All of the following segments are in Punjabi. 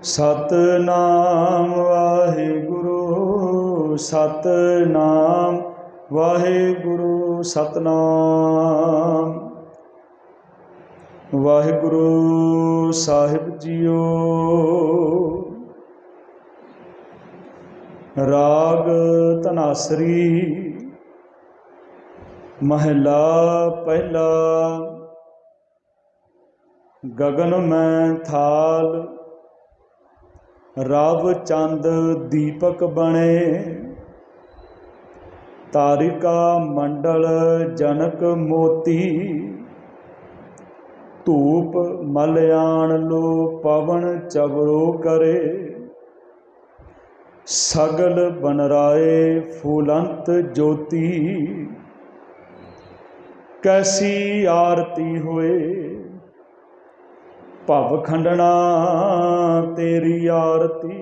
सतनाम वाहिगुरु सतनाम वाहिगुरु सतनाम वाहिगुरु साहिब जीओ। राग धनासरी महला पहला। गगन में थाल रव चंद दीपक बने, तारिका मंडल जनक मोती, धूप मलयान लो पवन चवरो करे, सगल बनराए फूलंत ज्योति, कैसी आरती होए भव खंडना तेरी आरती,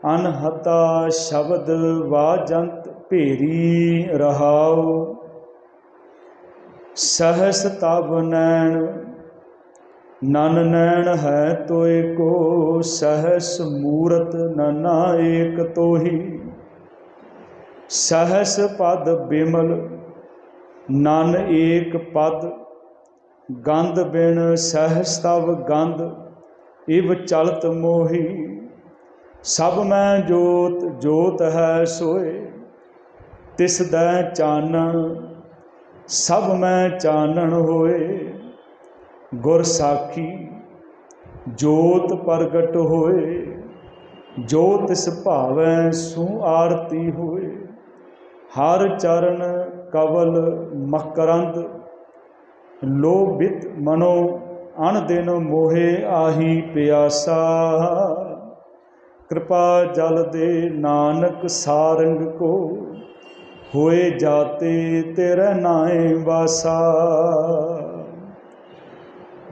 अनहता शब्द वाजंत भेरी रहाओ, सहस तब नैन नन नैन है तोय को, सहस मूरत नना एक तोही, सहस पद बिमल नन एक पद, गंध बिन सहस तव गंध इव चलत मोही, सब मैं जोत जोत है सोए, तिस दै चानन सब मैं चानन होए, गुर साखी जोत प्रगट होए, जो तिस भावै सु आरती होए, हर चरण कवल मकरंद, लोभित मनो अन दिन मोहे आही प्यासा, कृपा जल दे नानक सारंग को, होए जाते तेरे नाए वासा।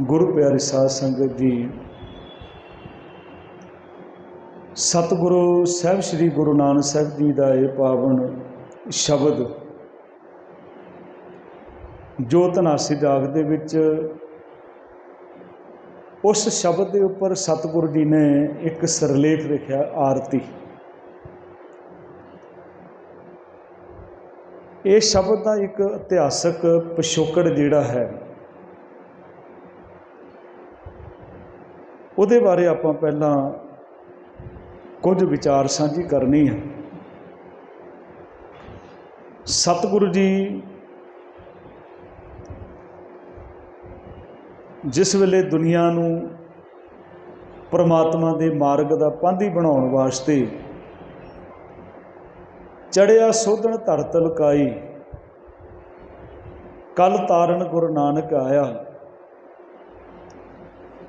गुरु प्यारे साध संगत जी, सतगुरु साहिब श्री गुरु नानक साहिब जी का यह पावन शब्द जो धनासी राग दे विच उस शब्द के उपर सतगुरु जी ने एक सिरलेख लिखा आरती। ये शब्द का एक इतिहासक पिछोकड़ जिहड़ा है उहदे बारे आपां पहलां कुछ विचार साझी करनी है। सतगुरु जी जिस वेले दुनिया नूं परमात्मा दे मार्ग दा पांधी बनाउण वास्ते चढ़िया सोधन धरत लुकाई, कल तारन गुरु नानक आया।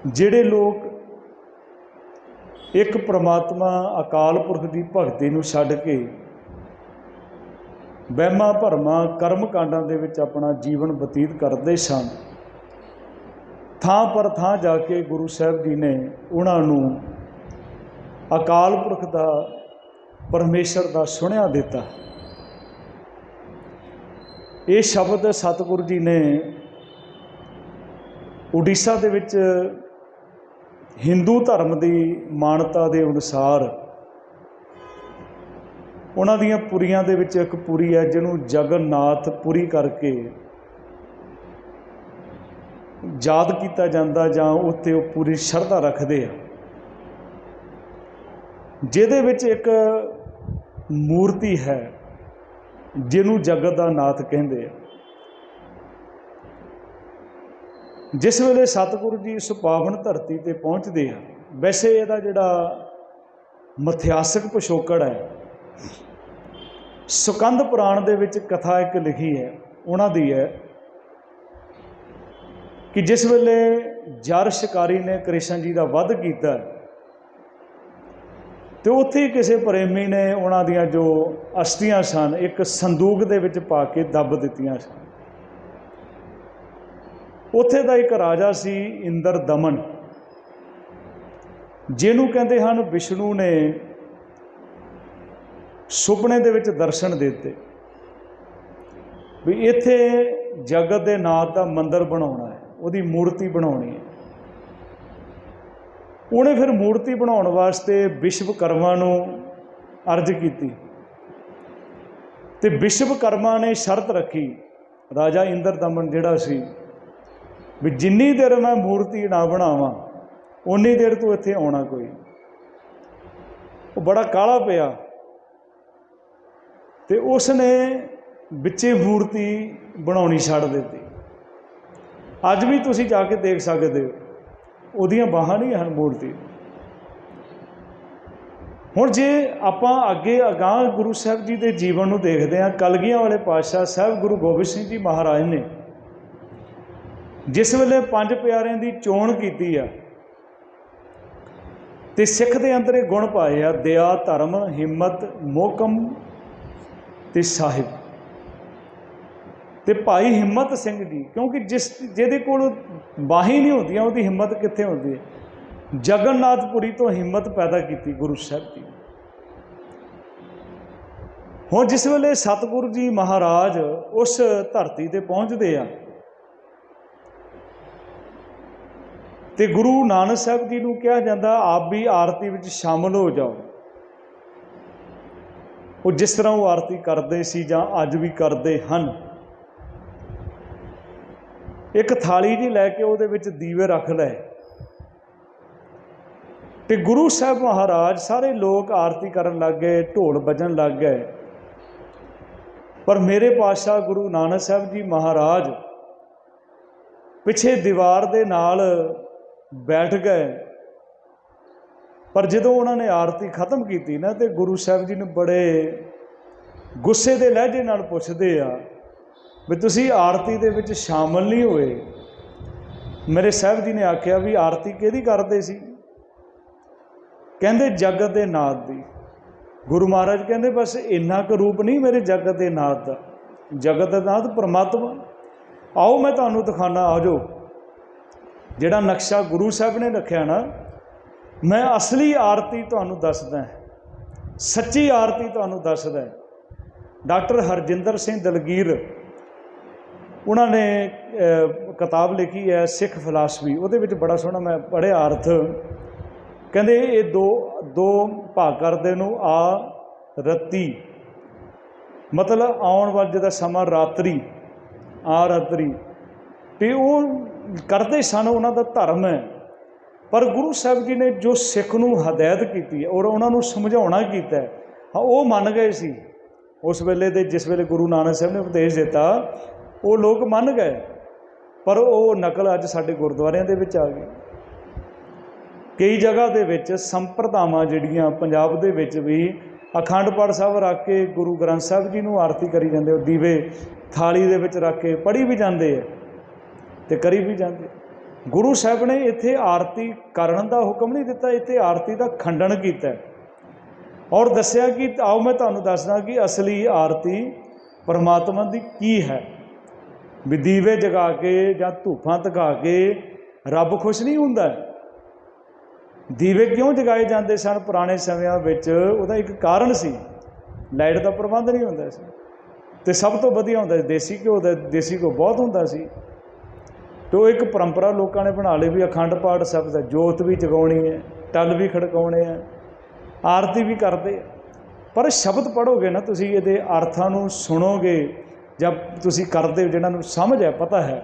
जिहड़े लोग एक परमात्मा अकाल पुरख की भगती नूं छड्ड के वहमां भरमां कर्म कांडां दे विच अपना जीवन बतीत करते सन, थां पर थां जाके गुरु साहिब जी ने उन्होंने अकाल पुरख का परमेश्वर का सुनिया दिता। ये शब्द सतगुरु जी ने उड़ीसा दे विच हिंदू धर्म की मानता के अनुसार उन्हां दीयां पुरियां दे विच एक पुरी है जिन्हों जगन्नाथ पुरी करके याद किया जाता, जां उत्ते वो पूरी शरधा रखते हैं, जिहदे विच एक मूर्ति है जिन्हों जगत का नाथ कहते हैं। जिस वेले सतगुरु जी इस पावन धरती ते पहुँचते हैं, वैसे इहदा जिहड़ा मिथिहासक पिछोकड़ है, सुकंद पुराण दे विच कथा एक लिखी है उन्हां दी है कि जिस वेले जर शिकारी ने कृष्ण जी का वध किया तो उत्थे किसी प्रेमी ने उन्हां दियां जो अस्थियां सन एक संदूक दे विच पा के दब दित्तियां सन। उत्थे दा एक राजा सी इंद्र दमन, जिन्हों कहते हैं विष्णु ने सुपने दे विच दर्शन दिते भी इत्थे जगत के नाथ का मंदिर बनाना है, उसकी मूर्ति बनानी है। ਉਹਨੇ ਫਿਰ ਮੂਰਤੀ ਬਣਾਉਣ ਵਾਸਤੇ ਵਿਸ਼ਵਕਰਮਾ ਨੂੰ ਅਰਜ਼ ਕੀਤੀ ਤੇ ਵਿਸ਼ਵਕਰਮਾ ਨੇ ਸ਼ਰਤ ਰੱਖੀ, ਰਾਜਾ ਇੰਦਰਦਮਨ ਜਿਹੜਾ ਸੀ, ਵੀ ਜਿੰਨੀ ਦੇਰ ਮੈਂ ਮੂਰਤੀ ਨਾ ਬਣਾਵਾਂ ਉਨੀ ਦੇਰ ਤੂੰ ਇੱਥੇ ਆਉਣਾ ਕੋਈ। ਉਹ ਬੜਾ ਕਾਹਲਾ ਪਿਆ ਤੇ ਉਸ ਨੇ ਵਿੱਚੇ ਮੂਰਤੀ ਬਣਾਉਣੀ ਛੱਡ ਦਿੱਤੀ। ਅੱਜ ਵੀ ਤੁਸੀਂ ਜਾ ਕੇ ਦੇਖ ਸਕਦੇ ਹੋ, ਉਹਦੀਆਂ ਬਾਹਾਂ ਨਹੀਂ ਹਨ ਮੂਰਤੀ। ਹੁਣ ਜੇ ਆਪਾਂ ਅੱਗੇ ਅਗਾਂਹ ਗੁਰੂ ਸਾਹਿਬ ਜੀ ਦੇ ਜੀਵਨ ਨੂੰ ਦੇਖਦੇ ਹਾਂ, ਕਲਗੀਆਂ ਵਾਲੇ ਪਾਤਸ਼ਾਹ ਸਾਹਿਬ ਗੁਰੂ ਗੋਬਿੰਦ ਸਿੰਘ ਜੀ ਮਹਾਰਾਜ ਨੇ ਜਿਸ ਵੇਲੇ ਪੰਜ ਪਿਆਰਿਆਂ ਦੀ ਚੋਣ ਕੀਤੀ ਆ ਤੇ ਸਿੱਖ ਦੇ ਅੰਦਰ ਇਹ ਗੁਣ ਪਾਏ ਆ, ਦਇਆ, ਧਰਮ, ਹਿੰਮਤ, ਮੋਹਕਮ ਤੇ ਸਾਹਿਬ। ਤੇ ਭਾਈ ਹਿੰਮਤ ਸਿੰਘ ਜੀ, ਕਿਉਂਕਿ ਜਿਹਦੇ ਕੋਲ ਬਾਹੀਂ ਨਹੀਂ ਹੁੰਦੀਆਂ ਉਹਦੀ ਹਿੰਮਤ ਕਿੱਥੇ ਹੁੰਦੀ ਹੈ। ਜਗਨਨਾਥਪੁਰੀ ਤੋਂ ਹਿੰਮਤ ਪੈਦਾ ਕੀਤੀ ਗੁਰੂ ਸਾਹਿਬ ਜੀ। ਹੁਣ ਜਿਸ ਵੇਲੇ ਸਤਿਗੁਰੂ ਜੀ ਮਹਾਰਾਜ ਉਸ ਧਰਤੀ ਤੇ ਪਹੁੰਚਦੇ ਆ ਤੇ ਗੁਰੂ ਨਾਨਕ ਸਾਹਿਬ ਜੀ ਨੂੰ ਕਿਹਾ ਜਾਂਦਾ ਆਪ ਵੀ ਆਰਤੀ ਵਿੱਚ ਸ਼ਾਮਲ ਹੋ ਜਾਓ। ਉਹ ਜਿਸ ਤਰ੍ਹਾਂ ਉਹ ਆਰਤੀ ਕਰਦੇ ਸੀ ਜਾਂ ਅੱਜ ਵੀ ਕਰਦੇ ਹਨ, ਇੱਕ ਥਾਲੀ ਜੀ ਲੈ ਕੇ ਉਹਦੇ ਵਿੱਚ ਦੀਵੇ ਰੱਖ ਲਏ ਤੇ ਗੁਰੂ ਸਾਹਿਬ ਮਹਾਰਾਜ, ਸਾਰੇ ਲੋਕ ਆਰਤੀ ਕਰਨ ਲੱਗ ਗਏ, ਢੋਲ ਵੱਜਣ ਲੱਗ ਗਏ। ਪਰ ਮੇਰੇ ਪਾਤਸ਼ਾਹ ਗੁਰੂ ਨਾਨਕ ਸਾਹਿਬ ਜੀ ਮਹਾਰਾਜ ਪਿੱਛੇ ਦੀਵਾਰ ਦੇ ਨਾਲ ਬੈਠ ਗਏ। ਪਰ ਜਦੋਂ ਉਹਨਾਂ ਨੇ ਆਰਤੀ ਖਤਮ ਕੀਤੀ ਨਾ ਤੇ ਗੁਰੂ ਸਾਹਿਬ ਜੀ ਨੂੰ ਬੜੇ ਗੁੱਸੇ ਦੇ ਲਹਿਜੇ ਨਾਲ ਪੁੱਛਦੇ ਆ ਵੀ ਤੁਸੀਂ ਆਰਤੀ ਦੇ ਵਿੱਚ ਸ਼ਾਮਲ ਨਹੀਂ ਹੋਏ। ਮੇਰੇ ਸਾਹਿਬ ਜੀ ਨੇ ਆਖਿਆ ਵੀ ਆਰਤੀ ਕਿਹਦੀ ਕਰਦੇ ਸੀ? ਕਹਿੰਦੇ ਜਗਤ ਦੇ ਨਾਥ ਦੀ। ਗੁਰੂ ਮਹਾਰਾਜ ਕਹਿੰਦੇ ਬਸ ਇੰਨਾ ਕੁ ਰੂਪ ਨਹੀਂ ਮੇਰੇ ਜਗਤ ਦੇ ਨਾਥ ਦਾ। ਜਗਤ ਦਾ ਨਾਥ ਪਰਮਾਤਮਾ। ਆਓ ਮੈਂ ਤੁਹਾਨੂੰ ਦਿਖਾਣਾ, ਆ ਜਾਓ। ਜਿਹੜਾ ਨਕਸ਼ਾ ਗੁਰੂ ਸਾਹਿਬ ਨੇ ਰੱਖਿਆ ਨਾ, ਮੈਂ ਅਸਲੀ ਆਰਤੀ ਤੁਹਾਨੂੰ ਦੱਸਦਾ, ਸੱਚੀ ਆਰਤੀ ਤੁਹਾਨੂੰ ਦੱਸਦਾ। ਡਾਕਟਰ ਹਰਜਿੰਦਰ ਸਿੰਘ ਦਲਗੀਰ ਉਹਨਾਂ ਨੇ ਕਿਤਾਬ ਲਿਖੀ ਹੈ ਸਿੱਖ ਫਿਲਾਸਫੀ, ਉਹਦੇ ਵਿੱਚ ਬੜਾ ਸੋਹਣਾ ਮੈਂ ਪੜ੍ਹਿਆ ਅਰਥ। ਕਹਿੰਦੇ ਇਹ ਦੋ ਭਾਗ ਕਰਦੇ ਨੂੰ ਆ ਰਤੀ, ਮਤਲਬ ਆਉਣ ਵਾਲਾ ਜਿਹਦਾ ਸਮਾਂ ਰਾਤਰੀ, ਆ ਰਾਤਰੀ, ਤੇ ਉਹ ਕਰਦੇ ਸਨ, ਉਹਨਾਂ ਦਾ ਧਰਮ ਹੈ। ਪਰ ਗੁਰੂ ਸਾਹਿਬ ਜੀ ਨੇ ਜੋ ਸਿੱਖ ਨੂੰ ਹਦਾਇਤ ਕੀਤੀ ਹੈ ਔਰ ਉਹਨਾਂ ਨੂੰ ਸਮਝਾਉਣਾ ਕੀਤਾ, ਹਾਂ ਉਹ ਮੰਨ ਗਏ ਸੀ ਉਸ ਵੇਲੇ ਦੇ। ਜਿਸ ਵੇਲੇ ਗੁਰੂ ਨਾਨਕ ਸਾਹਿਬ ਨੇ ਉਪਦੇਸ਼ ਦਿੱਤਾ ਉਹ ਲੋਕ ਮੰਨ ਗਏ, ਪਰ ਉਹ ਨਕਲ ਅੱਜ ਸਾਡੇ ਗੁਰਦੁਆਰਿਆਂ ਦੇ ਵਿੱਚ ਆ ਗਈ। ਕਈ ਜਗ੍ਹਾ ਦੇ ਵਿੱਚ ਸੰਪਰਦਾਵਾਂ ਜਿਹੜੀਆਂ ਪੰਜਾਬ ਦੇ ਵਿੱਚ ਵੀ ਅਖੰਡ ਪਾਠ ਸਾਹਿਬ ਰੱਖ ਕੇ ਗੁਰੂ ਗ੍ਰੰਥ ਸਾਹਿਬ ਜੀ ਨੂੰ ਆਰਤੀ ਕਰੀ ਜਾਂਦੇ, ਉਹ ਦੀਵੇ ਥਾਲੀ ਦੇ ਵਿੱਚ ਰੱਖ ਕੇ ਪੜ੍ਹੀ ਵੀ ਜਾਂਦੇ ਆ ਤੇ ਕਰੀ ਵੀ ਜਾਂਦੇ। ਗੁਰੂ ਸਾਹਿਬ ਨੇ ਇੱਥੇ ਆਰਤੀ ਕਰਨ ਦਾ ਹੁਕਮ ਨਹੀਂ ਦਿੱਤਾ, ਇੱਥੇ ਆਰਤੀ ਦਾ ਖੰਡਨ ਕੀਤਾ ਔਰ ਦੱਸਿਆ ਕਿ ਆਓ ਮੈਂ ਤੁਹਾਨੂੰ ਦੱਸਦਾ ਕਿ ਅਸਲੀ ਆਰਤੀ ਪਰਮਾਤਮਾ ਦੀ ਕੀ ਹੈ। ਵੀ ਦੀਵੇ ਜਗਾ ਕੇ ਜਾਂ ਧੂਫਾਂ ਧਗਾ ਕੇ ਰੱਬ ਖੁਸ਼ ਨਹੀਂ ਹੁੰਦਾ। ਦੀਵੇ ਕਿਉਂ ਜਗਾਏ ਜਾਂਦੇ ਸਨ ਪੁਰਾਣੇ ਸਮਿਆਂ ਵਿੱਚ? ਉਹਦਾ ਇੱਕ ਕਾਰਨ ਸੀ, ਲਾਈਟ ਦਾ ਪ੍ਰਬੰਧ ਨਹੀਂ ਹੁੰਦਾ ਸੀ ਤੇ ਸਭ ਤੋਂ ਵਧੀਆ ਹੁੰਦਾ ਸੀ ਦੇਸੀ ਘਿਓ ਦਾ। ਦੇਸੀ ਘਿਓ ਬਹੁਤ ਹੁੰਦਾ ਸੀ ਤੇ ਉਹ ਇੱਕ ਪਰੰਪਰਾ ਲੋਕਾਂ ਨੇ ਬਣਾ ਲਈ ਵੀ ਅਖੰਡ ਪਾਠ ਸਾਹਿਬ ਦਾ ਜੋਤ ਵੀ ਜਗਾਉਣੀ ਹੈ, ਟੱਲ ਵੀ ਖੜਕਾਉਣੇ ਆ, ਆਰਤੀ ਵੀ ਕਰਦੇ। ਪਰ ਸ਼ਬਦ ਪੜ੍ਹੋਗੇ ਨਾ ਤੁਸੀਂ, ਇਹਦੇ ਅਰਥਾਂ ਨੂੰ ਸੁਣੋਗੇ ਜਾਂ ਤੁਸੀਂ ਕਰਦੇ ਹੋ, ਜਿਹਨਾਂ ਨੂੰ ਸਮਝ ਹੈ, ਪਤਾ ਹੈ,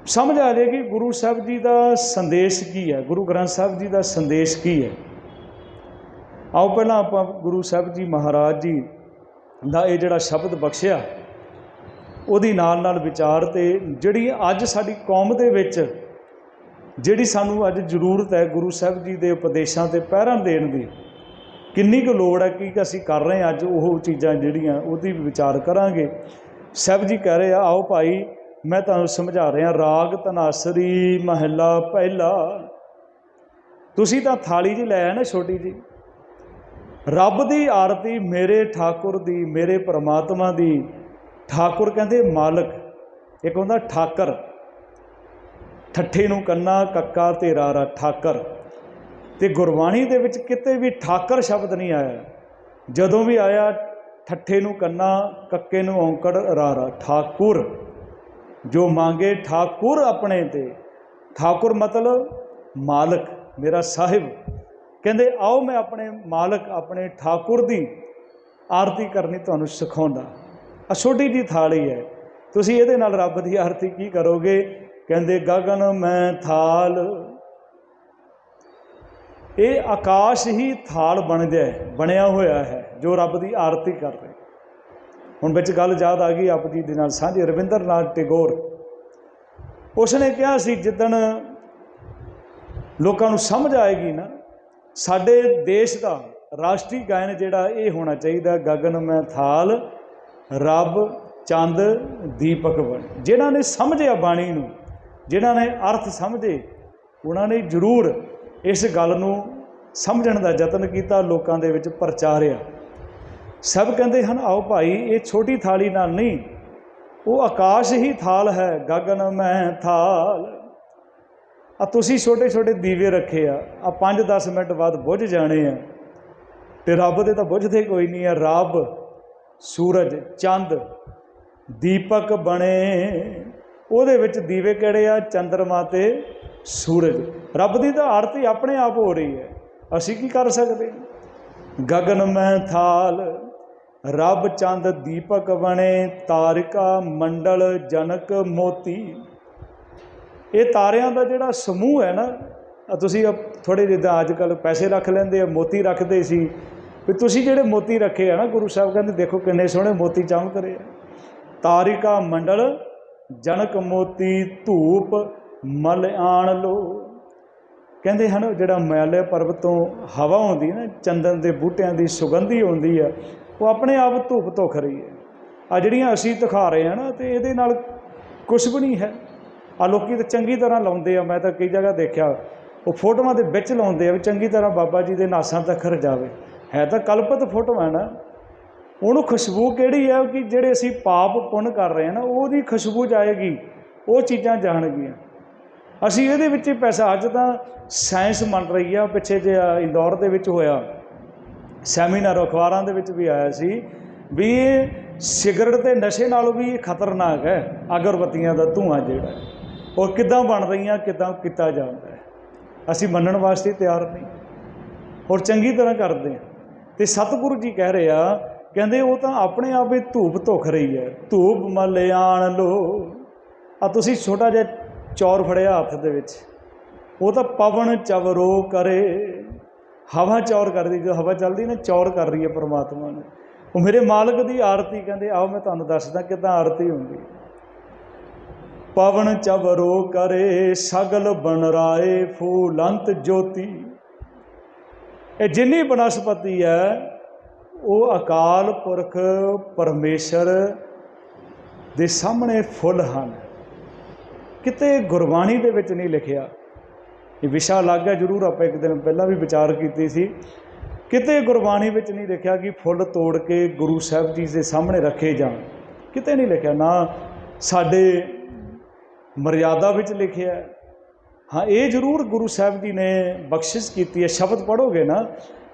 ਸਮਝ ਆ ਜਾਏਗੀ ਗੁਰੂ ਸਾਹਿਬ ਜੀ ਦਾ ਸੰਦੇਸ਼ ਕੀ ਹੈ, ਗੁਰੂ ਗ੍ਰੰਥ ਸਾਹਿਬ ਜੀ ਦਾ ਸੰਦੇਸ਼ ਕੀ ਹੈ। ਆਓ ਪਹਿਲਾਂ ਆਪਾਂ ਗੁਰੂ ਸਾਹਿਬ ਜੀ ਮਹਾਰਾਜ ਜੀ ਦਾ ਇਹ ਜਿਹੜਾ ਸ਼ਬਦ ਬਖਸ਼ਿਆ ਉਹਦੀ ਨਾਲ ਵਿਚਾਰ, ਤੇ ਜਿਹੜੀ ਅੱਜ ਸਾਡੀ ਕੌਮ ਦੇ ਵਿੱਚ ਜਿਹੜੀ ਸਾਨੂੰ ਅੱਜ ਜ਼ਰੂਰਤ ਹੈ ਗੁਰੂ ਸਾਹਿਬ ਜੀ ਦੇ ਉਪਦੇਸ਼ਾਂ 'ਤੇ ਪਹਿਰਾ ਦੇਣ ਦੀ, ਕਿੰਨੀ ਕੁ ਲੋੜ ਹੈ, ਕੀ ਅਸੀਂ ਕਰ ਰਹੇ ਹਾਂ ਅੱਜ ਉਹ ਚੀਜ਼ਾਂ ਜਿਹੜੀਆਂ, ਉਹਦੀ ਵਿਚਾਰ ਕਰਾਂਗੇ। ਸਾਹਿਬ ਜੀ ਕਹਿ ਰਹੇ ਆ, ਆਓ ਭਾਈ ਮੈਂ ਤੁਹਾਨੂੰ ਸਮਝਾ ਰਿਹਾ। ਰਾਗ ਧਨਾਸਰੀ ਮਹੱਲਾ ਪਹਿਲਾ। ਤੁਸੀਂ ਤਾਂ ਥਾਲੀ ਜੀ ਲੈ ਆ ਨਾ ਛੋਟੀ ਜੀ, ਰੱਬ ਦੀ ਆਰਤੀ ਮੇਰੇ ਠਾਕੁਰ ਦੀ, ਮੇਰੇ ਪਰਮਾਤਮਾ ਦੀ। ਠਾਕੁਰ ਕਹਿੰਦੇ ਮਾਲਕ, ਇੱਕ ਹੁੰਦਾ ਠਾਕਰ, ਠੱਠੇ ਨੂੰ ਕੰਨਾ ਕੱਕਾ ਤੇ ਰਾਰਾ, ਠਾਕਰ। ਤੇ ਗੁਰਬਾਣੀ ਦੇ ਵਿੱਚ ਕਿਤੇ ਵੀ ਠਾਕਰ ਸ਼ਬਦ ਨਹੀਂ ਆਇਆ। ਜਦੋਂ ਵੀ ਆਇਆ ਠੱਠੇ ਨੂੰ ਕੰਨਾ, ਕੱਕੇ ਨੂੰ ਔਂਕੜ, ਰਾਰਾ, ਠਾਕੁਰ। ਜੋ ਮੰਗੇ ਠਾਕੁਰ ਆਪਣੇ ਤੇ, ਠਾਕੁਰ ਮਤਲਬ ਮਾਲਕ। मेरा साहिब। कहते आओ मैं अपने मालक अपने ठाकुर की आरती करनी तुहानूं सिखाउंदा। आ छोटी जी थाली है, तुसीं इहदे नाल रब की आरती की करोगे? कहते गगन मैं थाल, ये आकाश ही थाल बन जाए बनया होया है जो रब की आरती कर रहे। हुण विच गल याद आ गई आप जी दे नाल साझी। रविंद्र नाथ टैगोर उसने कहा सी जिदन लोगों नूं समझ आएगी ना, साडे देश का राष्ट्रीय गायन जिहड़ा ये होना चाहिए, गगन मैं थाल रब चंद दीपक बने। जिन्हां ने समझिया बाणी नूं, जिन्हां ने अर्थ समझे, उन्होंने जरूर इस गल नूं समझण दा यतन किया, लोकां दे विच प्रचारिया। सब कहते हैं आओ भाई ये छोटी थाली नाल नहीं, वो आकाश ही थाल है, गगन मैं थाल। तुसीं छोटे छोटे दीवे रखे आ 5-10 मिनट बाद बुझ जाने आ, ते रब दे तां बुझदे कोई नहीं है। रब सूरज चंद दीपक बने, ਉਹਦੇ ਵਿੱਚ ਦੀਵੇ ਕਿਹੜੇ ਆ? ਚੰਦਰਮਾ ਤੇ ਸੂਰਜ। ਰੱਬ ਦੀ ਤਾਂ ਆਰਤੀ ਆਪਣੇ ਆਪ ਹੋ ਰਹੀ ਹੈ, ਅਸੀਂ ਕੀ ਕਰ ਸਕਦੇ? ਗगन मैं थाल रब चंद दीपक बने, तारिका मंडल जनक मोती। ये तारिਆਂ ਦਾ ਜਿਹੜਾ ਸਮੂਹ ਹੈ ਨਾ, ਤੁਸੀਂ ਥੋੜ੍ਹੇ ਜਿੱਦਾਂ ਅੱਜ ਕੱਲ੍ਹ ਪੈਸੇ ਰੱਖ ਲੈਂਦੇ ਆ, ਮੋਤੀ ਰੱਖਦੇ ਸੀ, ਵੀ ਤੁਸੀਂ ਜਿਹੜੇ ਮੋਤੀ ਰੱਖੇ ਆ ਨਾ, ਗੁਰੂ ਸਾਹਿਬ ਕਹਿੰਦੇ ਦੇਖੋ ਕਿੰਨੇ ਸੋਹਣੇ ਮੋਤੀ ਚਮਕ ਰਹੇ ਆ। ਤਾਰਿਕਾ ਮੰਡਲ जनक मोती धूप मलयाण लो। कहते हैं जिहड़ा मैले पर्वत तो हवा आउंदी ना, चंदन के बूटियां की सुगंधी आउंदी है, वो अपने आप धूप धुख रही है। आ जिहड़ियां असीं दिखा रहे हैं ना, तो इहदे नाल कुछ भी नहीं है। आ लोकी तो चंगी तरह लाउंदे आ, मैं तो कई जगह देखा वो फोटोआं दे विच लाउंदे आ भी चंगी तरह बाबा जी दे नासां तखर जावे। है तो कल्पत फोटो है ना, ਉਹਨੂੰ खुशबू ਕਿਹੜੀ है कि ਜਿਹੜੇ ਅਸੀਂ पाप पुण्य कर रहे हैं ना, ਉਹਦੀ खुशबू जाएगी, वो चीज़ां जाणगीਆਂ। ਅਸੀਂ ਇਹਦੇ ਵਿੱਚ ਹੀ पैसा, ਅੱਜ ਤਾਂ ਸਾਇੰਸ ਮੰਨ ਰਹੀ ਆ। ਪਿੱਛੇ ਜੇ ਇੰਦੌਰ ਦੇ ਵਿੱਚ ਹੋਇਆ ਸੈਮੀਨਾਰ, ਅਖਬਾਰਾਂ ਦੇ ਵਿੱਚ ਵੀ ਆਇਆ ਸੀ ਵੀ ਇਹ ਸਿਗਰਟ ਤੇ ਨਸ਼ੇ ਨਾਲੋਂ ਵੀ ਖਤਰਨਾਕ ਹੈ ਅਗਰਬੱਤੀਆਂ ਦਾ ਧੂੰਆਂ ਜਿਹੜਾ, ਔਰ ਕਿੱਦਾਂ ਬਣ ਰਹੀਆਂ, ਕਿੱਦਾਂ ਕੀਤਾ ਜਾਂਦਾ ਹੈ। ਅਸੀਂ ਮੰਨਣ ਵਾਸਤੇ ਤਿਆਰ ਨਹੀਂ, ਔਰ ਚੰਗੀ ਤਰ੍ਹਾਂ ਕਰਦੇ ਹਾਂ। ਤੇ ਸਤਿਗੁਰੂ ਜੀ ਕਹਿ ਰਹੇ ਆ, ਕਹਿੰਦੇ ਉਹ ਤਾਂ ਆਪਣੇ ਆਪ ਹੀ ਧੂਪ ਧੁਖ ਰਹੀ ਹੈ। ਧੂਪ ਮਲਿਆਣ ਲੋ। ਆ ਤੁਸੀਂ ਛੋਟਾ ਜਿਹਾ ਚੌਰ ਫੜਿਆ ਹੱਥ ਦੇ ਵਿੱਚ, ਉਹ ਤਾਂ ਪਵਨ ਚਵਰੋ ਕਰੇ, ਹਵਾ ਚੌਰ ਕਰਦੀ। ਜੋ ਹਵਾ ਚੱਲਦੀ ਨਾ, ਚੌਰ ਕਰ ਰਹੀ ਹੈ ਪਰਮਾਤਮਾ ਨੇ। ਉਹ ਮੇਰੇ ਮਾਲਕ ਦੀ ਆਰਤੀ, ਕਹਿੰਦੇ ਆਓ ਮੈਂ ਤੁਹਾਨੂੰ ਦੱਸਦਾ ਕਿੱਦਾਂ ਆਰਤੀ ਹੁੰਦੀ। ਪਵਨ ਚਵਰੋ ਕਰੇ ਸਗਲ ਬਣਰਾਏ ਫੂਲੰਤ ਜੋਤੀ। ਇਹ ਜਿੰਨੀ ਬਨਸਪਤੀ ਹੈ ਉਹ ਅਕਾਲ ਪੁਰਖ ਪਰਮੇਸ਼ਰ ਦੇ ਸਾਹਮਣੇ ਫੁੱਲ ਹਨ। ਕਿਤੇ ਗੁਰਬਾਣੀ ਦੇ ਵਿੱਚ ਨਹੀਂ ਲਿਖਿਆ। ਇਹ ਵਿਸ਼ਾ ਅਲੱਗ ਹੈ, ਜ਼ਰੂਰ ਆਪਾਂ ਇੱਕ ਦਿਨ ਪਹਿਲਾਂ ਵੀ ਵਿਚਾਰ ਕੀਤੀ ਸੀ। ਕਿਤੇ ਗੁਰਬਾਣੀ ਵਿੱਚ ਨਹੀਂ ਲਿਖਿਆ ਕਿ ਫੁੱਲ ਤੋੜ ਕੇ ਗੁਰੂ ਸਾਹਿਬ ਜੀ ਦੇ ਸਾਹਮਣੇ ਰੱਖੇ ਜਾਣ, ਕਿਤੇ ਨਹੀਂ ਲਿਖਿਆ। ਨਾ ਸਾਡੇ ਮਰਿਆਦਾ ਵਿੱਚ ਲਿਖਿਆ। हाँ ये जरूर गुरु साहब जी ने बख्शिश की है। शब्द पढ़ोगे ना,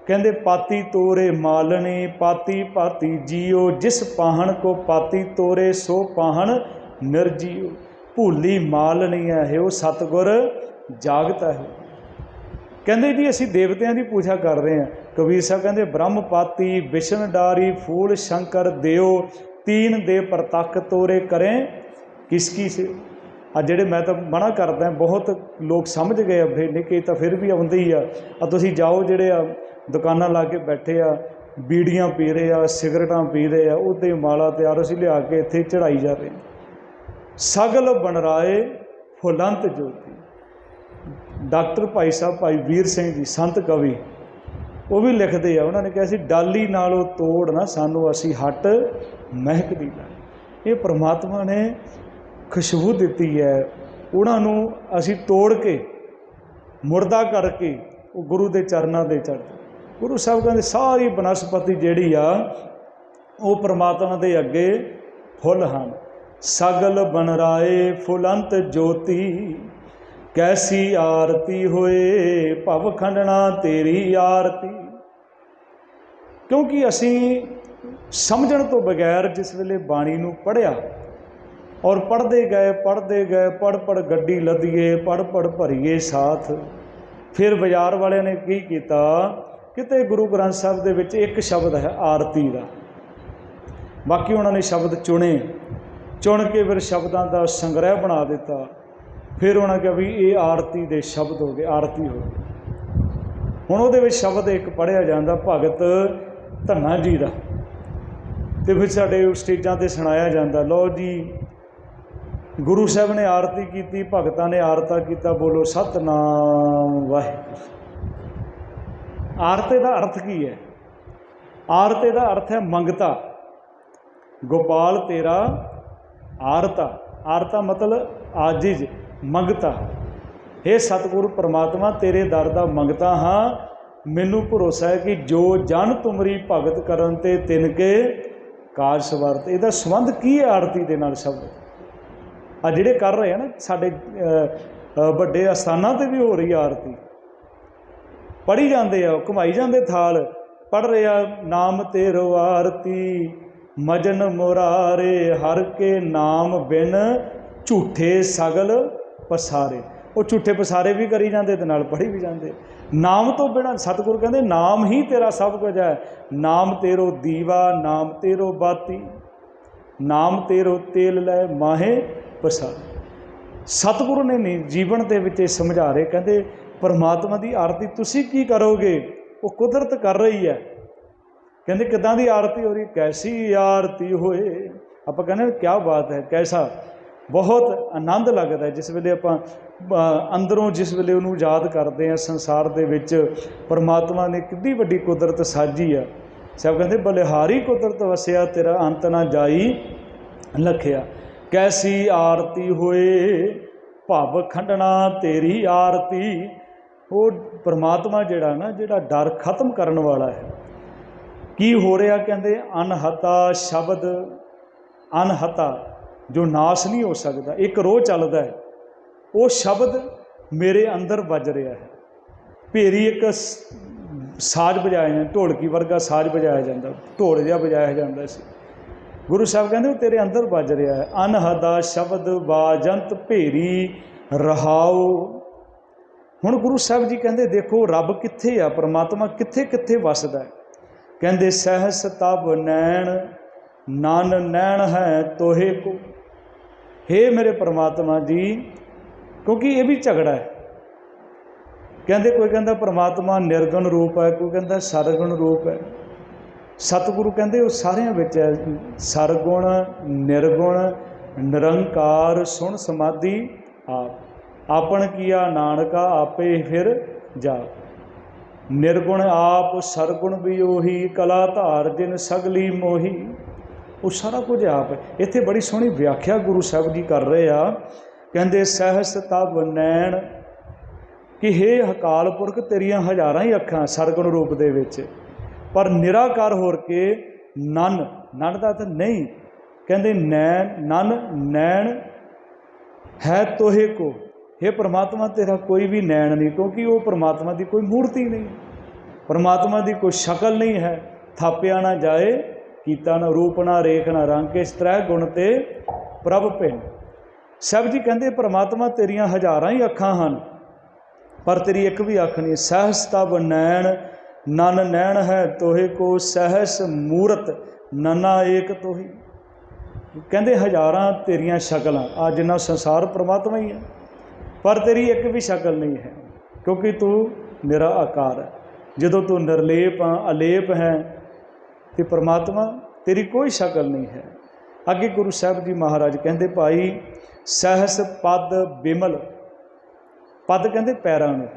कहते पाती तोरे मालनी पाती पाती जियो, जिस पाहन को पाती तोरे सो पाहन निर्जियो। भूली मालनी है वो सतगुर जागता है। कहते जी असी देवतियां की पूजा कर रहे हैं। कबीर साहब कहते ब्रह्म पाती विष्णु डारी फूल शंकर देओ, तीन दे प्रतक तोरे करें किसकी से। आ ਜਿਹੜੇ मैं तो मना करदा, बहुत लोग समझ गए फिर नहीं, कई तो फिर भी आउंदे ही आ। तुसीं जाओ ਜਿਹੜੇ ਆ दुकाना ला के बैठे आ, बीड़ियां पी रहे आ, सिगरटां पी रहे आ, उदे माला तैयार असीं लिया के इत्थे चढ़ाई जा रहे। सगल बनराए फुलंत ज्योति। डॉक्टर भाई साहब भाई वीर सिंह जी संत कवि वो भी लिखते हैं, उन्होंने कहा सी डाली नालों तोड़ ना सानू असी हट महकदी ला। ये परमात्मा ने खुशबू दी है, उन्होंने असी तोड़ के मुर्दा करके वो गुरु के चरणों के चढ़ते। गुरु साहब कहते सारी बनस्पति जिहड़ी आ वो परमात्मा के अगे फुल हैं। सगल बनराए फुलंत ज्योति, कैसी आरती होए भव खंडना तेरी आरती। क्योंकि असी समझण तो बगैर जिस वेले बाणी नूं पढ़िया और पढ़ते गए पढ़ पढ़ गड्डी लदिए पढ़ पढ़ भरीए साथ, फिर बाजार वाले ने की किया, किते गुरु ग्रंथ साहब दे विच एक शब्द है आरती का, बाकी उन्होंने शब्द चुने, चुन के फिर शब्दों का संग्रह बना दिता। फिर उन्होंने कहा भी ये आरती दे शब्द हो गए, आरती हो गई। हुण उहदे विच शब्द एक पढ़िया जाता भगत धन्ना जी का, तो फिर साडे स्टेजां ते सुनाया जाता, लो जी गुरु साहब ने आरती की, भगतां ने आरता किया, बोलो सतनाम वाहिगुरू। आरते का अर्थ की है? आरते का अर्थ है मंगता। गोपाल तेरा आरता, आरता मतलब आजिज, मंगता। हे सतगुरु परमात्मा तेरे दर दा मंगता हाँ, मैनू भरोसा है कि जो जन तुमरी भगत करन ते तिनके काज सवारत। इहदा संबंध की है आरती दे नाल? शब्द आ जिहड़े कर रहे हैं ना साडे वड्डे अस्थानां ते भी हो रही आरती, पढ़ी जाते आ, घुमाई जाते थाल, पढ़ रहे आ नाम तेरो आरती मजन मुरारे, हर के नाम बिन झूठे सगल पसारे। वो झूठे पसारे भी करी जाते ते नाल पढ़ी भी जाते। नाम तो बिना, सतगुरु कहते नाम ही तेरा सब कुछ है। नाम तेरो दीवा, नाम तेरो बाती, नाम तेरो तेल लै माहे पसारे। सतगुरु ने नहीं जीवन के विच समझा रहे, कहते परमात्मा की आरती तुसी की करोगे? वो कुदरत कर रही है। कहते किदां दी आरती हो रही? कैसी आरती होए। आप कहने क्या बात है, कैसा, बहुत आनंद लगता है जिस वेले आपां अंदरों जिस वेले उन्होंने याद करते हैं। संसार दे विच परमात्मा ने कितनी वड्डी कुदरत साजी है। सब कहते बलिहारी कुदरत वसिया, तेरा अंत ना जाई लखिया। कैसी आरती होए भव खंडना तेरी आरती। वो परमात्मा जिहड़ा ना, जिहड़ा डर खत्म करने वाला है। की हो रहा? कहते अनहता शब्द, अनहता जो नाश नहीं हो सकता, एक रोह चलता है, वो शब्द मेरे अंदर बज रहा है। भेरी एक साज बजाया, ढोलकी वर्गा साज बजाया जाता, ढोल जिहा बजाया जाता सी। गुरु साहब कहते वो तेरे अंदर बज रहा है। अनहदा शब्द बाजंत भेरी रहाओ। हुण गुरु साहब जी कहते देखो रब कित्थे आ, परमात्मा कित्थे कित्थे वसदा है। कहते सहस तब नैन नन नैन है तोहे को। हे मेरे परमात्मा जी, क्योंकि ये भी झगड़ा है। कहते कोई कहता परमात्मा निर्गुण रूप है, कोई कहता सरगुण रूप है। सतगुरु कहते वो सारियां विच है, सरगुण निर्गुण निरंकार सुन समाधि आप। आपन किया नानका आपे फिर जा। निर्गुण आप, सरगुण भी ओही, कला धार जिन सगली मोही। वो सारा कुछ आप है। इत्थे बड़ी सोहनी व्याख्या गुरु साहब जी कर रहे आ। कहते सहस तब नैन, कि हे अकाल पुरख तेरियां हज़ारां ही अखां सरगुण रूप दे विच, पर निराकार होर के नन, नन का तो नहीं। कहते नैन नन नैन है तोहे को। हे परमात्मा तेरा कोई भी नैन नहीं, क्योंकि वो परमात्मा की कोई मूर्ति नहीं, परमात्मा की कोई शक्ल नहीं है। थापिया ना जाए कीता ना रूप ना रेख ना रंग, के त्रै गुण ते प्रभ भिन्न। सब जी कहते परमात्मा तेरियां हज़ारां ही अखां हैं, पर तेरी एक भी अख नहीं। सहस तब नैन नन नैन है तोहे को, सहस मूरत नना एक तोही। कहते हज़ारां तेरियां शक्लां, आ जिन्ना संसार परमात्मा ही है, पर तेरी एक भी शक्ल नहीं है, क्योंकि तू निरा आकार है। जदों तू निर्लेप अलेप है, तो परमात्मा तेरी कोई शक्ल नहीं है। अगे गुरु साहब जी महाराज कहते भाई सहस पद बिमल, पद कहते पैरां नूं,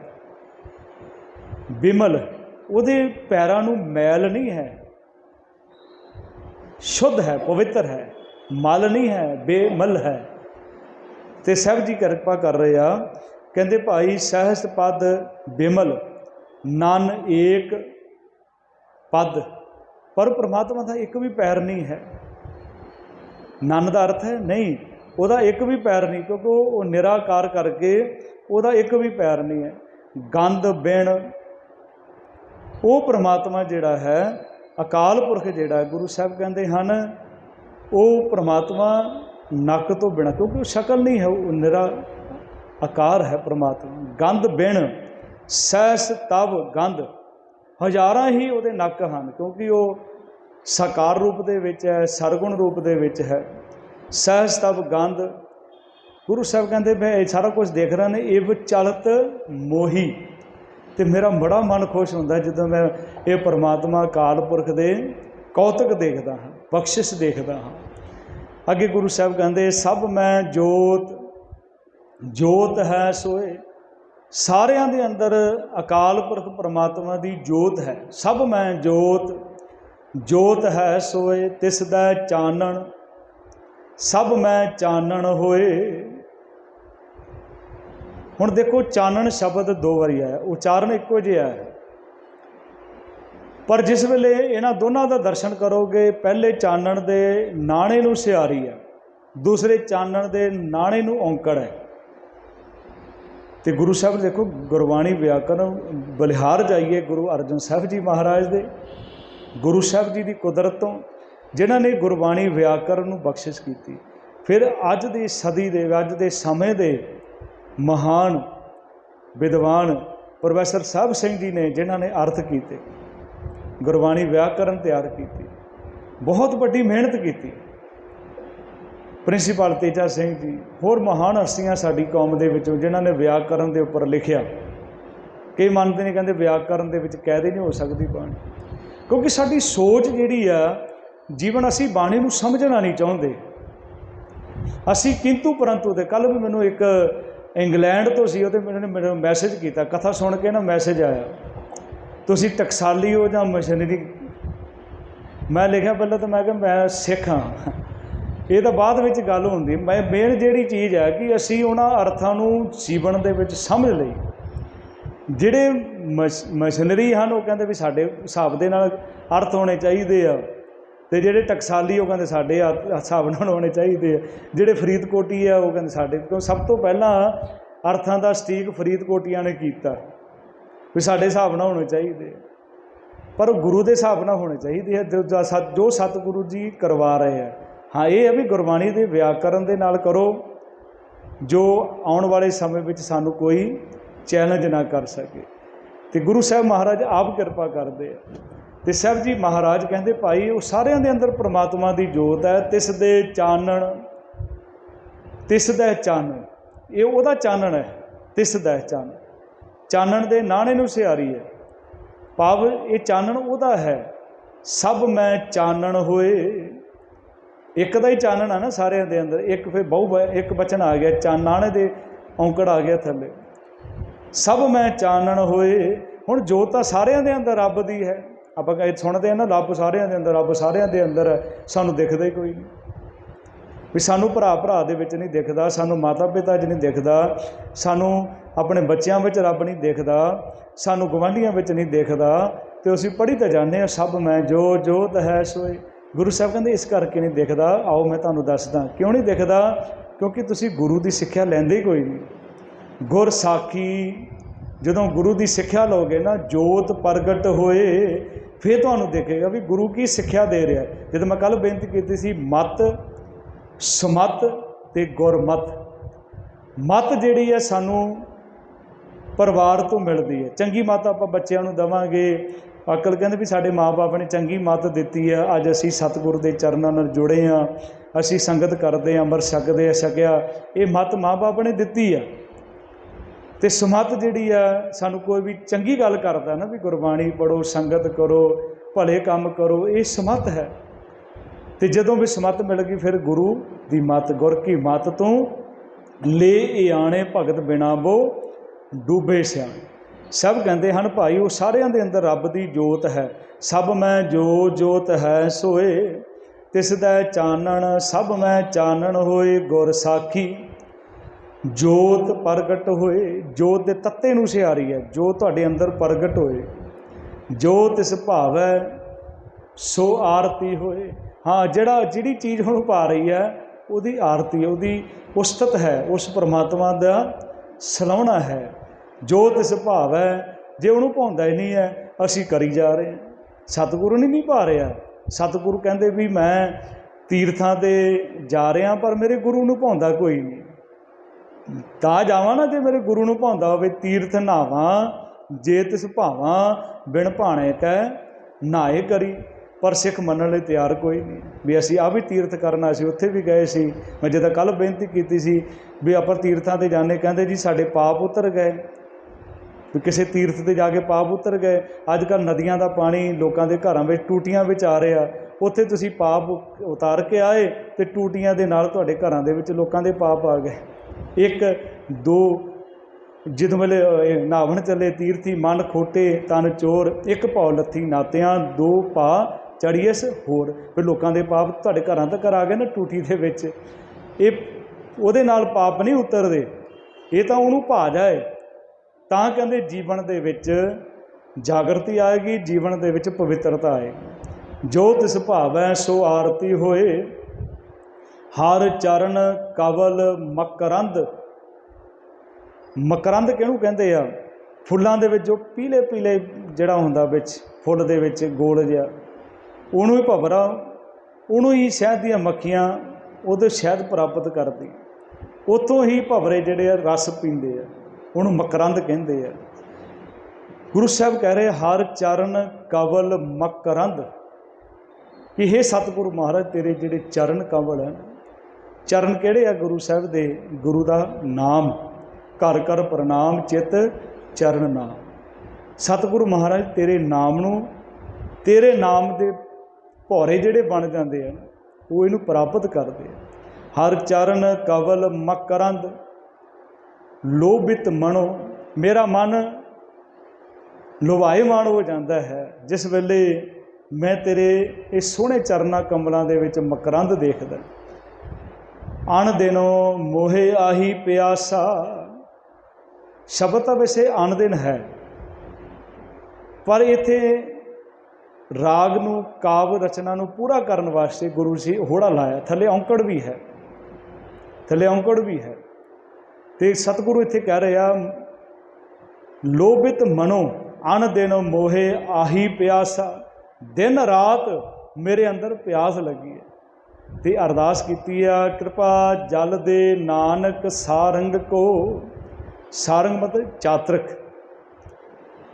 बिमल उहदे पैरां नूं मैल नहीं है, शुद्ध है, पवित्र है, मल नहीं है, बेमल है। तो साहब जी कृपा कर रहे आ। कहते भाई सहस पद बिमल नन एक पद, पर परमात्मा का एक भी पैर नहीं है। नन का अर्थ है नहीं, वह एक भी पैर नहीं, क्योंकि वो निराकार करके वह एक भी पैर नहीं है। गंद बिन, वो परमात्मा जिहड़ा है अकाल पुरख जिहड़ा है, गुरु साहब कहते हैं वो परमात्मा नक तो बिना, क्योंकि वो शक्ल नहीं है, वो निरा आकार है परमात्मा। गंद बिन ਸਹਿਸ ਤਵ ਗੰਧ, ਹਜ਼ਾਰਾਂ ਹੀ ਉਹਦੇ ਨੱਕ ਹਨ, ਕਿਉਂਕਿ ਉਹ ਸਾਕਾਰ ਰੂਪ ਦੇ ਵਿੱਚ ਹੈ, ਸਰਗੁਣ ਰੂਪ ਦੇ ਵਿੱਚ ਹੈ। ਸਹਿਸ ਤਵ ਗੰਧ, ਗੁਰੂ ਸਾਹਿਬ ਕਹਿੰਦੇ ਮੈਂ ਇਹ ਸਾਰਾ ਕੁਝ ਦੇਖ ਰਿਹਾ ਨੇ, ਇਵ ਚਲਤ ਮੋਹੀ। ਅਤੇ ਮੇਰਾ ਬੜਾ ਮਨ ਖੁਸ਼ ਹੁੰਦਾ ਜਦੋਂ ਮੈਂ ਇਹ ਪਰਮਾਤਮਾ ਅਕਾਲ ਪੁਰਖ ਦੇ ਕੌਤਕ ਦੇਖਦਾ ਹਾਂ, ਬਖਸ਼ਿਸ਼ ਦੇਖਦਾ ਹਾਂ। ਅੱਗੇ ਗੁਰੂ ਸਾਹਿਬ ਕਹਿੰਦੇ ਸਭ ਮੈਂ ਜੋਤ, ਜੋਤ ਹੈ ਸੋਏ। ਸਾਰਿਆਂ ਦੇ ਅੰਦਰ ਅਕਾਲ ਪੁਰਖ ਪਰਮਾਤਮਾ ਦੀ ਜੋਤ ਹੈ। ਸਭ ਮੈਂ ਜੋਤ, ਜੋਤ ਹੈ ਸੋਏ ਤਿਸ ਦਾ ਚਾਨਣ, ਸਭ ਮੈਂ ਚਾਨਣ ਹੋਏ। ਹੁਣ ਦੇਖੋ ਚਾਨਣ ਸ਼ਬਦ ਦੋ ਵਾਰੀ ਆਇਆ, ਉਚਾਰਨ ਇੱਕੋ ਜਿਹਾ ਹੈ, ਪਰ ਜਿਸ ਵੇਲੇ ਇਹਨਾਂ ਦੋਨਾਂ ਦਾ ਦਰਸ਼ਨ ਕਰੋਗੇ, ਪਹਿਲੇ ਚਾਨਣ ਦੇ ਨਾਣੇ ਨੂੰ ਸਿਆਰੀ ਹੈ, ਦੂਸਰੇ ਚਾਨਣ ਦੇ ਨਾਣੇ ਨੂੰ ਔਂਕੜ ਹੈ। ਅਤੇ ਗੁਰੂ ਸਾਹਿਬ ਦੇਖੋ ਗੁਰਬਾਣੀ ਵਿਆਕਰਨ ਬਲਿਹਾਰ ਜਾਈਏ ਗੁਰੂ ਅਰਜਨ ਸਾਹਿਬ ਜੀ ਮਹਾਰਾਜ ਦੇ, ਗੁਰੂ ਸਾਹਿਬ ਜੀ ਦੀ ਕੁਦਰਤ ਤੋਂ ਜਿਨ੍ਹਾਂ ਨੇ ਗੁਰਬਾਣੀ ਵਿਆਕਰਨ ਨੂੰ ਬਖਸ਼ਿਸ਼ ਕੀਤੀ। ਫਿਰ ਅੱਜ ਦੀ ਸਦੀ ਦੇ, ਅੱਜ ਦੇ ਸਮੇਂ ਦੇ ਮਹਾਨ ਵਿਦਵਾਨ ਪ੍ਰੋਫੈਸਰ ਸਾਹਿਬ ਸਿੰਘ ਜੀ ਨੇ, ਜਿਨ੍ਹਾਂ ਨੇ ਅਰਥ ਕੀਤੇ, ਗੁਰਬਾਣੀ ਵਿਆਕਰਨ ਤਿਆਰ ਕੀਤੀ, ਬਹੁਤ ਵੱਡੀ ਮਿਹਨਤ ਕੀਤੀ। ਪ੍ਰਿੰਸੀਪਲ ਤੇਜਾ ਸਿੰਘ ਜੀ, ਹੋਰ ਮਹਾਨ ਹਸਤੀਆਂ ਸਾਡੀ ਕੌਮ ਦੇ ਵਿੱਚੋਂ ਜਿਨ੍ਹਾਂ ਨੇ ਵਿਆਕਰਨ ਦੇ ਉੱਪਰ ਲਿਖਿਆ। ਕਈ ਮੰਨਦੇ ਨੇ, ਕਹਿੰਦੇ ਵਿਆਕਰਨ ਦੇ ਵਿੱਚ ਕੈਦ ਹੀ ਨਹੀਂ ਹੋ ਸਕਦੀ ਬਾਣੀ, ਕਿਉਂਕਿ ਸਾਡੀ ਸੋਚ ਜਿਹੜੀ ਆ ਜੀਵਨ, ਅਸੀਂ ਬਾਣੀ ਨੂੰ ਸਮਝਣਾ ਨਹੀਂ ਚਾਹੁੰਦੇ, ਅਸੀਂ ਕਿੰਤੂ ਪਰੰਤੂ। ਦੇ ਕੱਲ੍ਹ ਵੀ ਮੈਨੂੰ ਇੱਕ ਇੰਗਲੈਂਡ ਤੋਂ ਸੀ, ਉਹਦੇ ਮੈਨੂੰ ਮੈਸੇਜ ਕੀਤਾ, ਕਥਾ ਸੁਣ ਕੇ ਨਾ ਮੈਸੇਜ ਆਇਆ, ਤੁਸੀਂ ਟਕਸਾਲੀ ਹੋ ਜਾਂ ਮਸ਼ੀਨਰੀ। ਮੈਂ ਲਿਖਿਆ ਪਹਿਲਾਂ ਤਾਂ ਮੈਂ ਕਿਹਾ ਮੈਂ ਸਿੱਖ ਹਾਂ, ਇਹ ਤਾਂ ਬਾਅਦ ਵਿੱਚ ਗੱਲ ਹੁੰਦੀ। ਮੇਨ ਜਿਹੜੀ ਚੀਜ਼ ਹੈ ਕਿ ਅਸੀਂ ਉਹਨਾਂ ਅਰਥਾਂ ਨੂੰ ਜੀਵਨ ਦੇ ਵਿੱਚ ਸਮਝ ਲਈ। ਜਿਹੜੇ ਮਸ਼ੀਨਰੀ ਹਨ ਉਹ ਕਹਿੰਦੇ ਵੀ ਸਾਡੇ ਹਿਸਾਬ ਦੇ ਨਾਲ ਅਰਥ ਹੋਣੇ ਚਾਹੀਦੇ ਆ, ਅਤੇ ਜਿਹੜੇ ਟਕਸਾਲੀ ਉਹ ਕਹਿੰਦੇ ਸਾਡੇ ਹਿਸਾਬ ਨਾਲ ਹੋਣੇ ਚਾਹੀਦੇ ਆ। ਜਿਹੜੇ ਫਰੀਦਕੋਟੀ ਆ ਉਹ ਕਹਿੰਦੇ ਸਾਡੇ, ਕਿਉਂ ਸਭ ਤੋਂ ਪਹਿਲਾਂ ਅਰਥਾਂ ਦਾ ਸਟੀਕ ਫਰੀਦਕੋਟੀਆਂ ਨੇ ਕੀਤਾ ਵੀ ਸਾਡੇ ਹਿਸਾਬ ਨਾਲ ਹੋਣੇ ਚਾਹੀਦੇ ਆ, ਪਰ ਉਹ ਗੁਰੂ ਦੇ ਹਿਸਾਬ ਨਾਲ ਹੋਣੇ ਚਾਹੀਦੇ ਆ ਜੋ ਸਤਿਗੁਰੂ ਜੀ ਕਰਵਾ ਰਹੇ ਆ। ਹਾਂ, ਇਹ ਹੈ ਵੀ ਗੁਰਬਾਣੀ ਦੇ ਵਿਆਕਰਨ ਦੇ ਨਾਲ ਕਰੋ, ਜੋ ਆਉਣ ਵਾਲੇ ਸਮੇਂ ਵਿੱਚ ਸਾਨੂੰ ਕੋਈ ਚੈਲੰਜ ਨਾ ਕਰ ਸਕੇ। ਅਤੇ ਗੁਰੂ ਸਾਹਿਬ ਮਹਾਰਾਜ ਆਪ ਕਿਰਪਾ ਕਰਦੇ ਆ। ਅਤੇ ਸਾਹਿਬ ਜੀ ਮਹਾਰਾਜ ਕਹਿੰਦੇ ਭਾਈ ਉਹ ਸਾਰਿਆਂ ਦੇ ਅੰਦਰ ਪਰਮਾਤਮਾ ਦੀ ਜੋਤ ਹੈ, ਤਿਸ ਦੇ ਚਾਨਣ, ਤਿਸ ਦਾ ਚਾਨਣ, ਇਹ ਉਹਦਾ ਚਾਨਣ ਹੈ, ਤਿਸ ਦਾ ਚਾਨਣ, ਚਾਨਣ ਦੇ ਨਾਣੇ ਨੂੰ ਸਿਆਰੀ ਹੈ, ਭਾਵ ਇਹ ਚਾਨਣ ਉਹਦਾ ਹੈ। ਸਭ ਮੈਂ ਚਾਨਣ ਹੋਏ, ਇੱਕ ਦਾ ਹੀ ਚਾਨਣ ਆ ਨਾ ਸਾਰਿਆਂ ਦੇ ਅੰਦਰ, ਇੱਕ ਫਿਰ ਇੱਕ ਬਚਨ ਆ ਗਿਆ, ਨਾਣੇ ਦੇ ਔਂਕੜ ਆ ਗਿਆ ਥੱਲੇ, ਸਭ ਮੈਂ ਚਾਨਣ ਹੋਏ। ਹੁਣ ਜੋਤ ਤਾਂ ਸਾਰਿਆਂ ਦੇ ਅੰਦਰ ਰੱਬ ਦੀ ਹੈ, ਆਪਾਂ ਸੁਣਦੇ ਹਾਂ ਨਾ, ਰੱਬ ਸਾਰਿਆਂ ਦੇ ਅੰਦਰ, ਰੱਬ ਸਾਰਿਆਂ ਦੇ ਅੰਦਰ ਹੈ, ਸਾਨੂੰ ਦਿਖਦਾ ਹੀ ਕੋਈ ਨਹੀਂ। ਵੀ ਸਾਨੂੰ ਭਰਾ ਦੇ ਵਿੱਚ ਨਹੀਂ ਦਿਖਦਾ, ਸਾਨੂੰ ਮਾਤਾ ਪਿਤਾ 'ਚ ਨਹੀਂ ਦਿਖਦਾ, ਸਾਨੂੰ ਆਪਣੇ ਬੱਚਿਆਂ ਵਿੱਚ ਰੱਬ ਨਹੀਂ ਦਿਖਦਾ, ਸਾਨੂੰ ਗੁਆਂਢੀਆਂ ਵਿੱਚ ਨਹੀਂ ਦਿਖਦਾ, ਅਤੇ ਅਸੀਂ ਪੜ੍ਹੀ ਤਾਂ ਜਾਂਦੇ ਹਾਂ ਸਭ ਮੈਂ ਜੋ ਜੋਤ ਹੈ ਸੋਏ। ਗੁਰੂ ਸਾਹਿਬ ਕਹਿੰਦੇ ਇਸ ਕਰਕੇ ਨਹੀਂ ਦਿਖਦਾ, ਆਓ ਮੈਂ ਤੁਹਾਨੂੰ ਦੱਸਦਾ ਕਿਉਂ ਨਹੀਂ ਦਿਖਦਾ। ਕਿਉਂਕਿ ਤੁਸੀਂ ਗੁਰੂ ਦੀ ਸਿੱਖਿਆ ਲੈਂਦੇ ਹੀ ਕੋਈ ਨਹੀਂ। ਗੁਰ ਸਾਖੀ, ਜਦੋਂ ਗੁਰੂ ਦੀ ਸਿੱਖਿਆ ਲਓਗੇ ਨਾ, ਜੋਤ ਪ੍ਰਗਟ ਹੋਏ, ਫਿਰ ਤੁਹਾਨੂੰ ਦੇਖੇਗਾ ਵੀ ਗੁਰੂ ਕੀ ਸਿੱਖਿਆ ਦੇ ਰਿਹਾ। ਜਦੋਂ ਮੈਂ ਕੱਲ੍ਹ ਬੇਨਤੀ ਕੀਤੀ ਸੀ, ਮਤ, ਸਮਤ ਅਤੇ ਗੁਰਮਤ। ਮਤ ਜਿਹੜੀ ਹੈ ਸਾਨੂੰ ਪਰਿਵਾਰ ਤੋਂ ਮਿਲਦੀ ਹੈ, ਚੰਗੀ ਮੱਤ ਆਪਾਂ ਬੱਚਿਆਂ ਨੂੰ ਦੇਵਾਂਗੇ। ਅਕਲ ਕਹਿੰਦੇ ਵੀ ਸਾਡੇ ਮਾਂ ਬਾਪ ਨੇ ਚੰਗੀ ਮੱਤ ਦਿੱਤੀ ਆ, ਅੱਜ ਅਸੀਂ ਸਤਿਗੁਰੂ ਦੇ ਚਰਨਾਂ ਨਾਲ ਜੁੜੇ ਹਾਂ, ਅਸੀਂ ਸੰਗਤ ਕਰਦੇ ਹਾਂ, ਅੰਮ੍ਰਿਤ ਛਕਿਆ, ਇਹ ਮੱਤ ਮਾਂ ਬਾਪ ਨੇ ਦਿੱਤੀ ਆ। ਅਤੇ ਸਮੱਤ ਜਿਹੜੀ ਆ ਸਾਨੂੰ ਕੋਈ ਵੀ ਚੰਗੀ ਗੱਲ ਕਰਦਾ ਨਾ ਵੀ ਗੁਰਬਾਣੀ ਪੜ੍ਹੋ, ਸੰਗਤ ਕਰੋ, ਭਲੇ ਕੰਮ ਕਰੋ, ਇਹ ਸਮੱਤ ਹੈ। ਅਤੇ ਜਦੋਂ ਵੀ ਸਮੱਤ ਮਿਲ ਗਈ ਫਿਰ ਗੁਰੂ ਦੀ ਮੱਤ, ਗੁਰ ਕੀ ਮੱਤ ਤੋਂ ਲੈ ਇਆਣੇ ਭਗਤ ਬਿਨਾ ਬੋ ਡੂਬੇ ਸਿਆਣੇ। ਸਭ ਕਹਿੰਦੇ ਹਨ ਭਾਈ ਉਹ ਸਾਰਿਆਂ ਦੇ ਅੰਦਰ ਰੱਬ ਦੀ ਜੋਤ ਹੈ। ਸਭ ਮੈਂ ਜੋ ਜੋਤ ਹੈ ਸੋਏ, ਤਿਸ ਦਾ ਚਾਨਣ, ਸਭ ਮੈਂ ਚਾਨਣ ਹੋਏ ਗੁਰ ਸਾਖੀ। ਜੋਤ ਪ੍ਰਗਟ ਹੋਏ, ਜੋਤ ਦੇ ਤੱਤੇ ਨੂੰ ਸਿਆਰੀ ਹੈ, ਜੋ ਤੁਹਾਡੇ ਅੰਦਰ ਪ੍ਰਗਟ ਹੋਏ। ਜੋ ਤਿਸ ਭਾਵੈ ਸੋ ਆਰਤੀ ਹੋਏ। ਹਾਂ, ਜਿਹੜੀ ਚੀਜ਼ ਹੁਣ ਪਾ ਰਹੀ ਹੈ ਉਹਦੀ ਆਰਤੀ, ਉਹਦੀ ਉਸਤਤ ਹੈ, ਉਸ ਪਰਮਾਤਮਾ ਦਾ ਸਲਾਹੁਣਾ ਹੈ। ਜੋ ਤਿਸ ਭਾਵ ਹੈ, ਜੇ ਉਹਨੂੰ ਭਾਉਂਦਾ ਹੀ ਨਹੀਂ ਹੈ, ਅਸੀਂ ਕਰੀ ਜਾ ਰਹੇ ਹਾਂ। ਸਤਿਗੁਰੂ ਨਹੀਂ ਭਾ ਰਿਹਾ। ਸਤਿਗੁਰੂ ਕਹਿੰਦੇ ਵੀ ਮੈਂ ਤੀਰਥਾਂ 'ਤੇ ਜਾ ਰਿਹਾ, ਪਰ ਮੇਰੇ ਗੁਰੂ ਨੂੰ ਭਾਉਂਦਾ ਕੋਈ ਨਹੀਂ। ਤਾਂ ਜਾਵਾਂ ਨਾ ਜੇ ਮੇਰੇ ਗੁਰੂ ਨੂੰ ਭਾਉਂਦਾ ਹੋਵੇ, ਤੀਰਥ ਨਹਾਵਾਂ जे तिस भावां बिन भाणे कै नहाए करी। पर सिख मनण लई ਤਿਆਰ ਕੋਈ ਨਹੀਂ ਵੀ ਅਸੀਂ ਆ ਵੀ ਤੀਰਥ ਕਰਨਾ। ਅਸੀਂ ਉੱਥੇ ਵੀ ਗਏ ਸੀ। ਮੈਂ ਜਿੱਦਾਂ ਕੱਲ੍ਹ ਬੇਨਤੀ ਕੀਤੀ ਸੀ ਵੀ ਆਪਾਂ ਤੀਰਥਾਂ 'ਤੇ ਜਾਂਦੇ, ਕਹਿੰਦੇ ਜੀ ਸਾਡੇ ਪਾਪ ਉਤਰ ਗਏ, ਵੀ ਕਿਸੇ ਤੀਰਥ 'ਤੇ ਜਾ ਕੇ ਪਾਪ ਉਤਰ ਗਏ। ਅੱਜ ਕੱਲ੍ਹ ਨਦੀਆਂ ਦਾ ਪਾਣੀ ਲੋਕਾਂ ਦੇ ਘਰਾਂ ਵਿੱਚ ਟੂਟੀਆਂ ਵਿੱਚ ਆ ਰਿਹਾ, ਉੱਥੇ ਤੁਸੀਂ ਪਾਪ ਉਤਾਰ ਕੇ ਆਏ ਅਤੇ ਟੂਟੀਆਂ ਦੇ ਨਾਲ ਤੁਹਾਡੇ ਘਰਾਂ ਦੇ ਵਿੱਚ ਲੋਕਾਂ ਦੇ ਪਾਪ ਆ ਗਏ। ਇੱਕ ਦੋ ਜਿਦ ਵੇਲੇ ਨਹਾਵਣ ਚੱਲੇ ਤੀਰਥੀ, ਮਨ ਖੋਟੇ ਤਨ ਚੋਰ, ਇੱਕ ਭੌ ਲੱਥੀ ਨਾਤਿਆਂ, ਦੋ ਭਾ ਚੜੀਐਸ ਹੋਰ। ਫਿਰ ਲੋਕਾਂ ਦੇ ਪਾਪ ਤੁਹਾਡੇ ਘਰਾਂ ਤੱਕ ਆ ਗਏ ਨਾ ਟੂਟੀ ਦੇ ਵਿੱਚ। ਇਹ ਉਹਦੇ ਨਾਲ ਪਾਪ ਨਹੀਂ ਉਤਰਦੇ, ਇਹ ਤਾਂ ਉਹਨੂੰ ਭਾ ਜਾਏ। ਤਾਂ ਕਹਿੰਦੇ ਜੀਵਨ ਦੇ ਵਿੱਚ ਜਾਗਰਤੀ ਆਏਗੀ, ਜੀਵਨ ਦੇ ਵਿੱਚ ਪਵਿੱਤਰਤਾ ਆਏਗੀ। ਜੋ ਤਿਸ ਭਾਵੈ ਸੋ ਆਰਤੀ ਹੋਏ, ਹਰ ਚਰਨ ਕਵਲ ਮਕਰੰਦ। ਮਕਰੰਦ ਕਿਹਨੂੰ ਕਹਿੰਦੇ ਆ? ਫੁੱਲਾਂ ਦੇ ਵਿੱਚ ਜੋ ਪੀਲੇ ਪੀਲੇ ਜਿਹੜਾ ਹੁੰਦਾ ਵਿੱਚ ਫੁੱਲ ਦੇ ਵਿੱਚ ਗੋਲ ਜਿਹਾ, ਉਹਨੂੰ ਹੀ ਭਵਰਾ, ਉਹਨੂੰ ਹੀ ਸ਼ਹਿਦ ਦੀਆਂ ਮੱਖੀਆਂ ਉਹਦੇ ਸ਼ਹਿਦ ਪ੍ਰਾਪਤ ਕਰਦੀ, ਉੱਥੋਂ ਹੀ ਭਵਰੇ ਜਿਹੜੇ ਆ ਰਸ ਪੀਂਦੇ ਆ, ਉਹਨੂੰ ਮਕਰੰਦ ਕਹਿੰਦੇ ਆ। ਗੁਰੂ ਸਾਹਿਬ ਕਹਿ ਰਹੇ ਹਰ ਚਰਨ ਕਵਲ ਮਕਰੰਦ, ਕਿ ਇਹ ਸਤਿਗੁਰੂ ਮਹਾਰਾਜ ਤੇਰੇ ਜਿਹੜੇ ਚਰਨ ਕਵਲ ਹਨ। ਚਰਨ ਕਿਹੜੇ ਆ ਗੁਰੂ ਸਾਹਿਬ ਦੇ? ਗੁਰੂ ਦਾ ਨਾਮ, ਘਰ ਘਰ ਪ੍ਰਣਾਮ ਚਿੱਤ ਚਰਨ ਨਾਮ। ਸਤਿਗੁਰੂ ਮਹਾਰਾਜ ਤੇਰੇ ਨਾਮ ਨੂੰ, ਤੇਰੇ ਨਾਮ ਦੇ ਭੌਰੇ ਜਿਹੜੇ ਬਣ ਜਾਂਦੇ ਆ ਉਹ ਇਹਨੂੰ ਪ੍ਰਾਪਤ ਕਰਦੇ ਆ। ਹਰ ਚਰਨ ਕਵਲ ਮਕਰੰਦ ਲੋਭਿਤ ਮਨੋ, ਮੇਰਾ ਮਨ ਲੁਭਾਏਮਾਨ ਹੋ ਜਾਂਦਾ ਹੈ ਜਿਸ ਵੇਲੇ ਮੈਂ ਤੇਰੇ ਇਹ ਸੋਹਣੇ ਚਰਨਾਂ ਕਮਲਾਂ ਦੇ ਵਿੱਚ ਮਕਰੰਦ ਦੇਖਦਾ। ਅਣ ਦਿਨੋਂ ਮੋਹੇ ਆਹੀ ਪਿਆਸਾ, ਸ਼ਬਦ ਤਾਂ ਵੈਸੇ ਅਣ ਦਿਨ ਹੈ, ਪਰ ਇੱਥੇ ਰਾਗ ਨੂੰ, ਕਾਵ ਰਚਨਾ ਨੂੰ ਪੂਰਾ ਕਰਨ ਵਾਸਤੇ ਗੁਰੂ ਜੀ ਹੋੜਾ ਲਾਇਆ। ਥੱਲੇ ਔਂਕੜ ਵੀ ਹੈ, ਥੱਲੇ ਔਂਕੜ ਵੀ ਹੈ। ਅਤੇ ਸਤਿਗੁਰੂ ਇੱਥੇ ਕਹਿ ਰਿਹਾ ਲੋਭਿਤ ਮਨੋ ਅਣ ਦਿਨ ਮੋਹੇ ਆਹੀ ਪਿਆਸਾ, ਦਿਨ ਰਾਤ ਮੇਰੇ ਅੰਦਰ ਪਿਆਸ ਲੱਗੀ ਹੈ। ਅਤੇ ਅਰਦਾਸ ਕੀਤੀ ਆ ਕਿਰਪਾ ਜਲ ਦੇ ਨਾਨਕ ਸਾਰੰਗ ਕੋ। ਸਾਰੰਗ ਮਤਲਬ ਚਾਤਰਕ।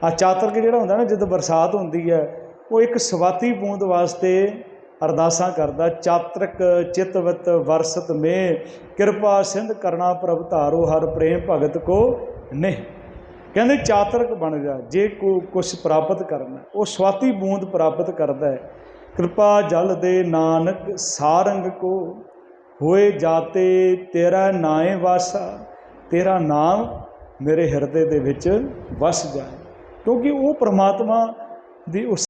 ਆ ਚਾਤਰਕ ਜਿਹੜਾ ਹੁੰਦਾ ਨਾ, ਜਦੋਂ ਬਰਸਾਤ ਹੁੰਦੀ ਹੈ ਉਹ ਇੱਕ ਸਵਾਤੀ ਬੂੰਦ ਵਾਸਤੇ ਅਰਦਾਸਾਂ ਕਰਦਾ। ਚਾਤਰਕ ਚਿਤਵਤ ਵਰਸਤ ਮੇਂ, ਕਿਰਪਾ ਸਿੰਧ ਕਰਨਾ ਪ੍ਰਭ ਧਾਰੋ, ਹਰ ਪ੍ਰੇਮ ਭਗਤ ਕੋ ਨੇ। ਕਹਿੰਦੇ ਚਾਤਰਕ ਬਣ ਜਾ, ਜੇ ਕੁਛ ਪ੍ਰਾਪਤ ਕਰਨਾ ਉਹ ਸਵਾਤੀ ਬੂੰਦ ਪ੍ਰਾਪਤ ਕਰਦਾ ਹੈ। ਕਿਰਪਾ ਜਲ ਦੇ ਨਾਨਕ ਸਾਰੰਗ ਕੋ, ਹੋਏ ਜਾਤੇ ਤੇਰਾ ਨਾਏ ਵਾਸਾ, ਤੇਰਾ ਨਾਮ ਮੇਰੇ ਹਿਰਦੇ ਦੇ ਵਿੱਚ ਵਸ ਜਾਏ। ਕਿਉਂਕਿ ਉਹ ਪ੍ਰਮਾਤਮਾ ਦੀ ਉਸ